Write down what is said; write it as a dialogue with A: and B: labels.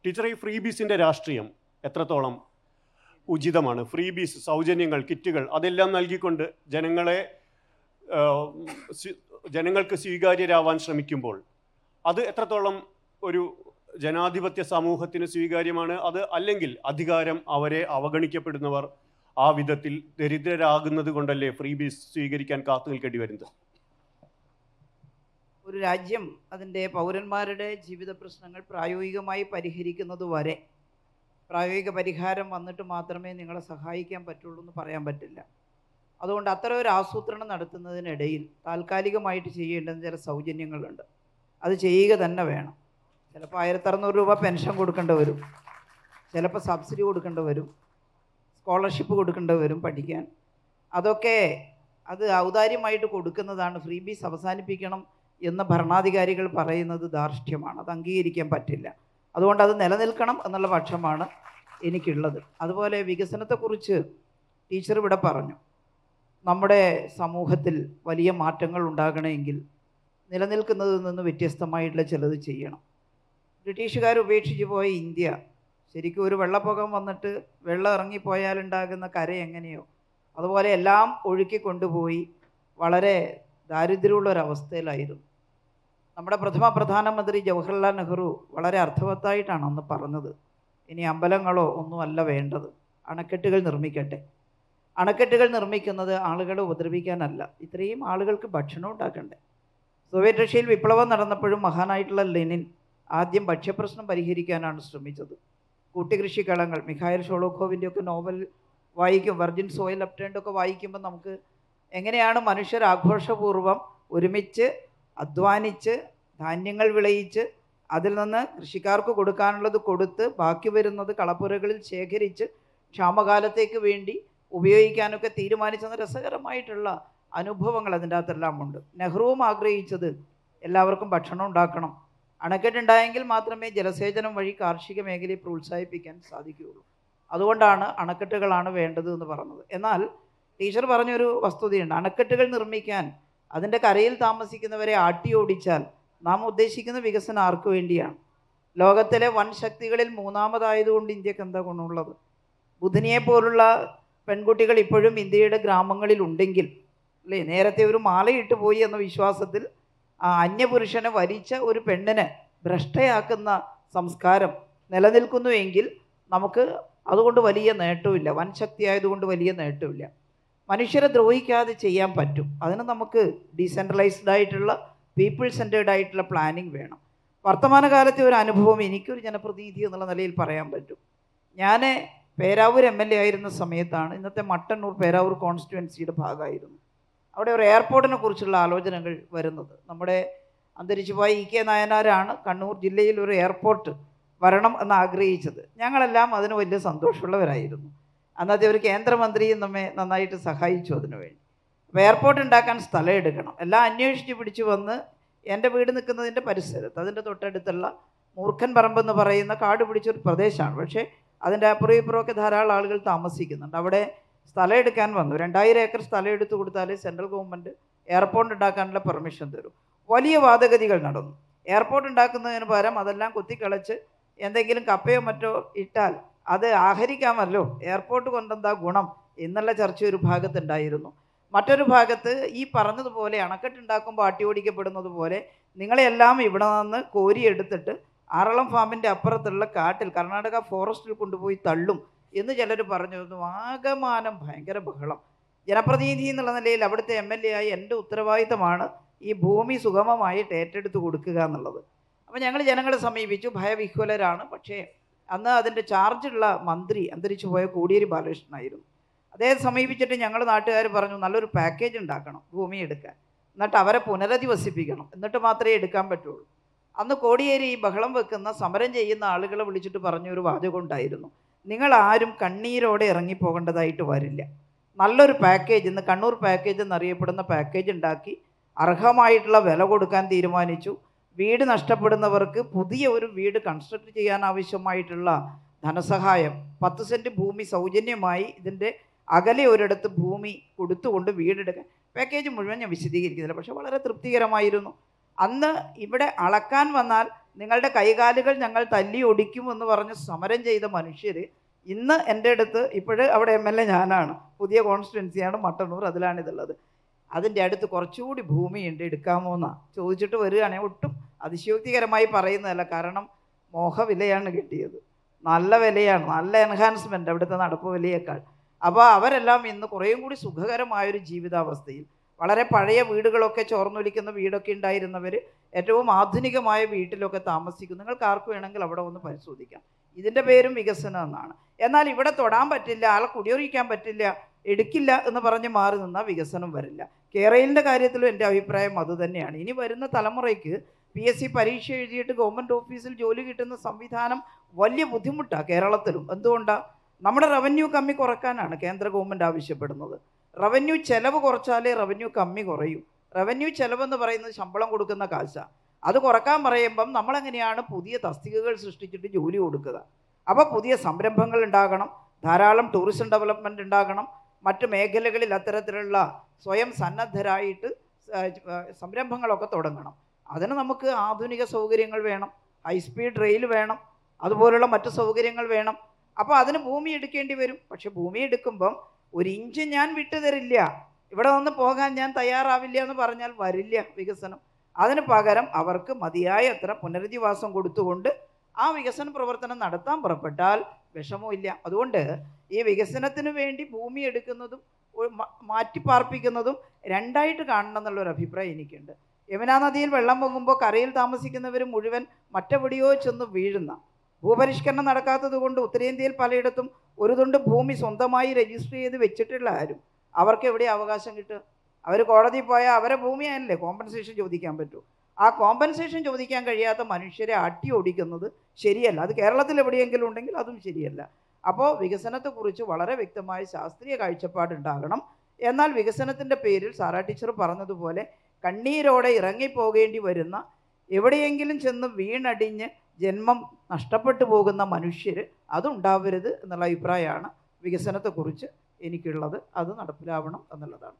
A: Teacher, ഈ free ബീസിൻ്റെ രാഷ്ട്രീയം എത്രത്തോളം ഉചിതമാണ്? ഫ്രീ ബീസ്, സൗജന്യങ്ങൾ, കിറ്റുകൾ അതെല്ലാം നൽകിക്കൊണ്ട് ജനങ്ങൾക്ക് സ്വീകാര്യരാവാൻ ശ്രമിക്കുമ്പോൾ അത് എത്രത്തോളം ഒരു ജനാധിപത്യ സമൂഹത്തിന് സ്വീകാര്യമാണ്? അത് അല്ലെങ്കിൽ അധികാരം അവരെ അവഗണിക്കപ്പെടുന്നവർ ആ വിധത്തിൽ ദരിദ്രരാകുന്നത് കൊണ്ടല്ലേ ഫ്രീ ബീസ് സ്വീകരിക്കാൻ കാത്തു നിൽക്കേണ്ടി വരുന്നത്?
B: ഒരു രാജ്യം അതിൻ്റെ പൗരന്മാരുടെ ജീവിത പ്രശ്നങ്ങൾ പ്രായോഗികമായി പരിഹരിക്കുന്നത് വരെ പ്രായോഗിക പരിഹാരം വന്നിട്ട് മാത്രമേ നിങ്ങളെ സഹായിക്കാൻ പറ്റുള്ളൂ എന്ന് പറയാൻ പറ്റില്ല. അതുകൊണ്ട് അത്തരം ഒരു ആസൂത്രണം നടത്തുന്നതിനിടയിൽ താൽക്കാലികമായിട്ട് ചെയ്യേണ്ടുന്ന ചില സൗജന്യങ്ങളുണ്ട്. അത് ചെയ്യുക തന്നെ വേണം. ചിലപ്പോൾ 1600 രൂപ പെൻഷൻ കൊടുക്കേണ്ടി വരും, ചിലപ്പോൾ സബ്സിഡി കൊടുക്കേണ്ടി വരും, സ്കോളർഷിപ്പ് കൊടുക്കേണ്ടി വരും പഠിക്കാൻ. അതൊക്കെ അത് ഔദാര്യമായിട്ട് കൊടുക്കുന്നതാണ്. ഫ്രീ ബീസ് അവസാനിപ്പിക്കണം എന്ന് ഭരണാധികാരികൾ പറയുന്നത് ധാർഷ്ട്യമാണ്. അത് അംഗീകരിക്കാൻ പറ്റില്ല. അതുകൊണ്ട് അത് നിലനിൽക്കണം എന്നുള്ള പക്ഷമാണ് എനിക്കുള്ളത്. അതുപോലെ വികസനത്തെക്കുറിച്ച് ടീച്ചർ ഇവിടെ പറഞ്ഞു. നമ്മുടെ സമൂഹത്തിൽ വലിയ മാറ്റങ്ങൾ ഉണ്ടാകണമെങ്കിൽ നിലനിൽക്കുന്നതിൽ നിന്ന് വ്യത്യസ്തമായിട്ടുള്ള ചിലത് ചെയ്യണം. ബ്രിട്ടീഷുകാർ ഉപേക്ഷിച്ച് പോയ ഇന്ത്യ ശരിക്കും ഒരു വെള്ളപ്പൊക്കം വന്നിട്ട് വെള്ളം ഇറങ്ങിപ്പോയാലുണ്ടാകുന്ന കര എങ്ങനെയോ അതുപോലെ എല്ലാം ഒഴുക്കി കൊണ്ടുപോയി വളരെ ദാരിദ്ര്യമുള്ള ഒരവസ്ഥയിലായിരുന്നു. നമ്മുടെ പ്രധാനമന്ത്രി ജവഹർലാൽ നെഹ്റു വളരെ അർത്ഥവത്തായിട്ടാണ് അന്ന് പറഞ്ഞത്, ഇനി അമ്പലങ്ങളോ ഒന്നുമല്ല വേണ്ടത്, അണക്കെട്ടുകൾ നിർമ്മിക്കട്ടെ. അണക്കെട്ടുകൾ നിർമ്മിക്കുന്നത് ആളുകളെ ഉപദ്രവിക്കാനല്ല, ഇത്രയും ആളുകൾക്ക് ഭക്ഷണം ഉണ്ടാക്കണ്ടേ. സോവിയറ്റ് റഷ്യയിൽ വിപ്ലവം നടന്നപ്പോഴും മഹാനായിട്ടുള്ള ലെനിൻ ആദ്യം ഭക്ഷ്യപ്രശ്നം പരിഹരിക്കാനാണ് ശ്രമിച്ചത്. കൂട്ടുകൃഷിക്കളങ്ങൾ, മിഖായിൽ ഷോളോഖോവിൻ്റെയൊക്കെ നോവൽ വായിക്കും, വെർജിൻ സോയിൽ അപ്റ്റേണ്ടൊക്കെ വായിക്കുമ്പോൾ നമുക്ക് എങ്ങനെയാണ് മനുഷ്യർ ആഘോഷപൂർവ്വം ഒരുമിച്ച് അധ്വാനിച്ച് ധാന്യങ്ങൾ വിളയിച്ച് അതിൽ നിന്ന് കൃഷിക്കാർക്ക് കൊടുക്കാനുള്ളത് കൊടുത്ത് ബാക്കി വരുന്നത് കളപ്പുരകളിൽ ശേഖരിച്ച് ക്ഷാമകാലത്തേക്ക് വേണ്ടി ഉപയോഗിക്കാനൊക്കെ തീരുമാനിച്ചെന്ന രസകരമായിട്ടുള്ള അനുഭവങ്ങൾ അതിൻ്റെ അകത്തെല്ലാം ഉണ്ട്. നെഹ്റുവും ആഗ്രഹിച്ചത് എല്ലാവർക്കും ഭക്ഷണം ഉണ്ടാക്കണം, അണക്കെട്ടുണ്ടായെങ്കിൽ മാത്രമേ ജലസേചനം വഴി കാർഷിക മേഖലയെ പ്രോത്സാഹിപ്പിക്കാൻ സാധിക്കുകയുള്ളൂ. അതുകൊണ്ടാണ് അണക്കെട്ടുകളാണ് വേണ്ടത് എന്ന് പറഞ്ഞത്. എന്നാൽ ടീച്ചർ പറഞ്ഞൊരു വസ്തുതയുണ്ട്, അണക്കെട്ടുകൾ നിർമ്മിക്കാൻ അതിൻ്റെ കരയിൽ താമസിക്കുന്നവരെ ആട്ടിയോടിച്ചാൽ നാം ഉദ്ദേശിക്കുന്ന വികസനം ആർക്ക് വേണ്ടിയാണ്? ലോകത്തിലെ വൻ ശക്തികളിൽ മൂന്നാമതായതുകൊണ്ട് ഇന്ത്യക്ക് എന്താ ഗുണമുള്ളത്? ബുധനിയെ പോലുള്ള പെൺകുട്ടികൾ ഇപ്പോഴും ഇന്ത്യയുടെ ഗ്രാമങ്ങളിലുണ്ടെങ്കിൽ അല്ലേ, നേരത്തെ ഒരു മാലയിട്ട് പോയി എന്ന വിശ്വാസത്തിൽ അന്യപുരുഷനെ വരിച്ച ഒരു പെണ്ണിനെ ഭ്രഷ്ടയാക്കുന്ന സംസ്കാരം നിലനിൽക്കുന്നുവെങ്കിൽ നമുക്ക് അതുകൊണ്ട് വലിയ നേട്ടമില്ല, വൻ ശക്തി ആയതുകൊണ്ട് വലിയ നേട്ടമില്ല. മനുഷ്യരെ ദ്രോഹിക്കാതെ ചെയ്യാൻ പറ്റും. അതിന് നമുക്ക് ഡീസെൻട്രലൈസ്ഡ് ആയിട്ടുള്ള പീപ്പിൾ സെൻറ്റേർഡ് ആയിട്ടുള്ള പ്ലാനിങ് വേണം. വർത്തമാനകാലത്തെ ഒരു അനുഭവം എനിക്കൊരു ജനപ്രതിനിധി എന്നുള്ള നിലയിൽ പറയാൻ പറ്റും. ഞാൻ പേരാവൂർ MLA ആയിരുന്ന സമയത്താണ്, ഇന്നത്തെ മട്ടന്നൂർ പേരാവൂർ കോൺസ്റ്റിറ്റ്യുവൻസിയുടെ ഭാഗമായിരുന്നു, അവിടെ ഒരു എയർപോർട്ടിനെ കുറിച്ചുള്ള ആലോചനകൾ വരുന്നത്. നമ്മുടെ അന്തരിച്ചുപോയ EK നായനാരാണ് കണ്ണൂർ ജില്ലയിൽ ഒരു എയർപോർട്ട് വരണം എന്ന് ആഗ്രഹിച്ചത്. ഞങ്ങളെല്ലാം അതിന് വലിയ സന്തോഷമുള്ളവരായിരുന്നു. അന്നത്തെ ഒരു കേന്ദ്രമന്ത്രിയും നമ്മെ നന്നായിട്ട് സഹായിച്ചു അതിനുവേണ്ടി. അപ്പോൾ എയർപോർട്ട് ഉണ്ടാക്കാൻ സ്ഥലം എടുക്കണം, എല്ലാം അന്വേഷിച്ച് പിടിച്ചു വന്ന് എൻ്റെ വീട് നിൽക്കുന്നതിൻ്റെ പരിസരത്ത്, അതിൻ്റെ തൊട്ടടുത്തുള്ള മൂർഖൻ പറമ്പെന്ന് പറയുന്ന കാട് പിടിച്ചൊരു പ്രദേശമാണ്. പക്ഷേ അതിൻ്റെ അപ്പുറം ഇപ്പുറമൊക്കെ ധാരാളം ആളുകൾ താമസിക്കുന്നുണ്ട്. അവിടെ സ്ഥലം എടുക്കാൻ വന്നു. 2000 ഏക്കർ സ്ഥലം എടുത്തു കൊടുത്താൽ സെൻട്രൽ ഗവൺമെൻറ് എയർപോർട്ട് ഉണ്ടാക്കാനുള്ള പെർമിഷൻ തരും. വലിയ വാദഗതികൾ നടന്നു. എയർപോർട്ട് ഉണ്ടാക്കുന്നതിന് പകരം അതെല്ലാം കുത്തിക്കളച്ച് എന്തെങ്കിലും കപ്പയോ മറ്റോ ഇട്ടാൽ അത് ആഹരിക്കാമല്ലോ, എയർപോർട്ട് കൊണ്ടെന്താ ഗുണം എന്നുള്ള ചർച്ച ഒരു ഭാഗത്തുണ്ടായിരുന്നു. മറ്റൊരു ഭാഗത്ത് ഈ പറഞ്ഞതുപോലെ അണക്കെട്ടുണ്ടാക്കുമ്പോൾ ആട്ടിയോടിക്കപ്പെടുന്നത് പോലെ നിങ്ങളെല്ലാം ഇവിടെ നിന്ന് കോരിയെടുത്തിട്ട് ആറളം ഫാമിൻ്റെ അപ്പുറത്തുള്ള കാട്ടിൽ കർണാടക ഫോറസ്റ്റിൽ കൊണ്ടുപോയി തള്ളും എന്ന് ചിലർ പറഞ്ഞു. ആകമാനം ഭയങ്കര ബഹളം. ജനപ്രതിനിധി എന്നുള്ള നിലയിൽ അവിടുത്തെ MLA ആയി എൻ്റെ ഉത്തരവാദിത്തമാണ് ഈ ഭൂമി സുഗമമായിട്ട് ഏറ്റെടുത്ത് കൊടുക്കുക എന്നുള്ളത്. അപ്പോൾ ഞങ്ങൾ ജനങ്ങളെ സമീപിച്ചു, ഭയവിഹ്വലരാണ്. പക്ഷേ അന്ന് അതിൻ്റെ ചാർജുള്ള മന്ത്രി അന്തരിച്ചു പോയ കോടിയേരി ബാലകൃഷ്ണനായിരുന്നു. അദ്ദേഹത്തെ സമീപിച്ചിട്ട് ഞങ്ങൾ നാട്ടുകാർ പറഞ്ഞു, നല്ലൊരു പാക്കേജ് ഉണ്ടാക്കണം ഭൂമി എടുക്കാൻ, എന്നിട്ട് അവരെ പുനരധിവസിപ്പിക്കണം, എന്നിട്ട് മാത്രമേ എടുക്കാൻ പറ്റുള്ളൂ. അന്ന് കോടിയേരി ബഹളം വെക്കുന്ന സമരം ചെയ്യുന്ന ആളുകളെ വിളിച്ചിട്ട് പറഞ്ഞൊരു വാചകം ഉണ്ടായിരുന്നു, നിങ്ങളാരും കണ്ണീരോടെ ഇറങ്ങിപ്പോകേണ്ടതായിട്ട് വരില്ല, നല്ലൊരു പാക്കേജ്, ഇന്ന് കണ്ണൂർ പാക്കേജ് എന്നറിയപ്പെടുന്ന പാക്കേജ് ഉണ്ടാക്കി അർഹമായിട്ടുള്ള വില കൊടുക്കാൻ തീരുമാനിച്ചു. വീട് നഷ്ടപ്പെടുന്നവർക്ക് പുതിയ ഒരു വീട് കൺസ്ട്രക്ട് ചെയ്യാൻ ആവശ്യമായിട്ടുള്ള ധനസഹായം, 10 സെൻറ്റ് ഭൂമി സൗജന്യമായി ഇതിൻ്റെ അകലെ ഒരിടത്ത് ഭൂമി കൊടുത്തുകൊണ്ട് വീടെടുക്കാൻ, പാക്കേജ് മുഴുവൻ ഞാൻ വിശദീകരിക്കുന്നില്ല, പക്ഷേ വളരെ തൃപ്തികരമായിരുന്നു. അന്ന് ഇവിടെ അളക്കാൻ വന്നാൽ നിങ്ങളുടെ കൈകാലുകൾ ഞങ്ങൾ തല്ലി ഒടിക്കുമെന്ന് പറഞ്ഞ് സമരം ചെയ്ത മനുഷ്യർ ഇന്ന് എൻ്റെ അടുത്ത് അവിടെ MLA ഞാനാണ്, പുതിയ കോൺസ്റ്റിറ്റ്യുവൻസിയാണ് മട്ടന്നൂർ, അതിലാണിതുള്ളത്. അതിൻ്റെ അടുത്ത് കുറച്ചുകൂടി ഭൂമിയുണ്ട്, എടുക്കാമോ എന്നാണ് ചോദിച്ചിട്ട് വരികയാണെങ്കിൽ ഒട്ടും അതിശയോക്തികരമായി പറയുന്നതല്ല. കാരണം മോഹവിലയാണ് കിട്ടിയത്, നല്ല വിലയാണ്, നല്ല എൻഹാൻസ്മെൻറ്റ് അവിടുത്തെ നടപ്പ് വിലയേക്കാൾ. അപ്പോൾ അവരെല്ലാം ഇന്ന് കുറേയും കൂടി സുഖകരമായൊരു ജീവിതാവസ്ഥയിൽ, വളരെ പഴയ വീടുകളൊക്കെ ചോർന്നൊലിക്കുന്ന വീടൊക്കെ ഉണ്ടായിരുന്നവർ ഏറ്റവും ആധുനികമായ വീട്ടിലൊക്കെ താമസിക്കും. നിങ്ങൾക്ക് ആർക്ക് വേണമെങ്കിൽ അവിടെ ഒന്ന് പരിശോധിക്കാം. ഇതിൻ്റെ പേരും വികസനം എന്നാണ്. എന്നാൽ ഇവിടെ തൊടാൻ പറ്റില്ല, ആളെ കുടിയൊഴിക്കാൻ പറ്റില്ല, എടുക്കില്ല എന്ന് പറഞ്ഞ് മാറി നിന്നാൽ വികസനം വരില്ല. കേരളിൻ്റെ കാര്യത്തിലും എൻ്റെ അഭിപ്രായം അതുതന്നെയാണ്. ഇനി വരുന്ന തലമുറയ്ക്ക് PSC പരീക്ഷ എഴുതിയിട്ട് ഗവൺമെൻറ് ഓഫീസിൽ ജോലി കിട്ടുന്ന സംവിധാനം വലിയ ബുദ്ധിമുട്ടാണ് കേരളത്തിലും. എന്തുകൊണ്ടാണ്? നമ്മുടെ റവന്യൂ കമ്മി കുറക്കാനാണ് കേന്ദ്ര ഗവൺമെൻറ് ആവശ്യപ്പെടുന്നത്. റവന്യൂ ചെലവ് കുറച്ചാലേ റവന്യൂ കമ്മി കുറയൂ. റവന്യൂ ചെലവെന്ന് പറയുന്നത് ശമ്പളം കൊടുക്കുന്ന കാശാണ്. അത് കുറക്കാൻ പറയുമ്പം നമ്മളെങ്ങനെയാണ് പുതിയ തസ്തികകൾ സൃഷ്ടിച്ചിട്ട് ജോലി കൊടുക്കുക? അപ്പോൾ പുതിയ സംരംഭങ്ങൾ ഉണ്ടാകണം, ധാരാളം ടൂറിസം ഡെവലപ്മെൻറ്റ് ഉണ്ടാകണം, മറ്റ് മേഖലകളിൽ അത്തരത്തിലുള്ള സ്വയം സന്നദ്ധരായിട്ട് സംരംഭങ്ങളൊക്കെ തുടങ്ങണം. അതിന് നമുക്ക് ആധുനിക സൗകര്യങ്ങൾ വേണം, ഹൈസ്പീഡ് റെയിൽ വേണം, അതുപോലുള്ള മറ്റ് സൗകര്യങ്ങൾ വേണം. അപ്പോൾ അതിന് ഭൂമി എടുക്കേണ്ടി വരും. പക്ഷെ ഭൂമി എടുക്കുമ്പം 1 ഇഞ്ച് ഞാൻ വിട്ടുതരില്ല, ഇവിടെ വന്ന് പോകാൻ ഞാൻ തയ്യാറാവില്ല എന്ന് പറഞ്ഞാൽ വരില്ല വികസനം. അതിന് പകരം അവർക്ക് മതിയായ അത്ര പുനരധിവാസം കൊടുത്തുകൊണ്ട് ആ വികസന പ്രവർത്തനം നടത്താൻ പുറപ്പെട്ടാൽ വിഷമമില്ല. അതുകൊണ്ട് ഈ വികസനത്തിന് വേണ്ടി ഭൂമി എടുക്കുന്നതും മാറ്റിപ്പാർപ്പിക്കുന്നതും രണ്ടായിട്ട് കാണണം എന്നുള്ളൊരു അഭിപ്രായം എനിക്കുണ്ട്. യമുനാ നദിയിൽ വെള്ളം പൊങ്ങുമ്പോൾ കരയിൽ താമസിക്കുന്നവർ മുഴുവൻ മറ്റെവിടെയോ ചെന്ന് വീഴുന്ന, ഭൂപരിഷ്കരണം നടക്കാത്തത് കൊണ്ട് ഉത്തരേന്ത്യയിൽ പലയിടത്തും ഒരു തുണ്ട് ഭൂമി സ്വന്തമായി രജിസ്റ്റർ ചെയ്ത് വെച്ചിട്ടുള്ള ആരും അവർക്ക് എവിടെ അവകാശം കിട്ടുക? അവർ കോടതിയിൽ പോയാൽ അവരെ ഭൂമിയായല്ലേ കോമ്പൻസേഷൻ ചോദിക്കാൻ പറ്റൂ. ആ കോമ്പൻസേഷൻ ചോദിക്കാൻ കഴിയാത്ത മനുഷ്യരെ അട്ടി ഓടിക്കുന്നത് ശരിയല്ല. അത് കേരളത്തിൽ എവിടെയെങ്കിലും ഉണ്ടെങ്കിൽ അതും ശരിയല്ല. അപ്പോൾ വികസനത്തെക്കുറിച്ച് വളരെ വ്യക്തമായ ശാസ്ത്രീയ കാഴ്ചപ്പാടുണ്ടാകണം. എന്നാൽ വികസനത്തിൻ്റെ പേരിൽ സാറാ ടീച്ചർ പറഞ്ഞതുപോലെ കണ്ണീരോടെ ഇറങ്ങിപ്പോകേണ്ടി വരുന്ന, എവിടെയെങ്കിലും ചെന്ന് വീണടിഞ്ഞ് ജന്മം നഷ്ടപ്പെട്ടു പോകുന്ന മനുഷ്യർ അതുണ്ടാവരുത് എന്നുള്ള അഭിപ്രായമാണ് വികസനത്തെക്കുറിച്ച് എനിക്കുള്ളത്. അത് നടപ്പിലാവണം എന്നുള്ളതാണ്.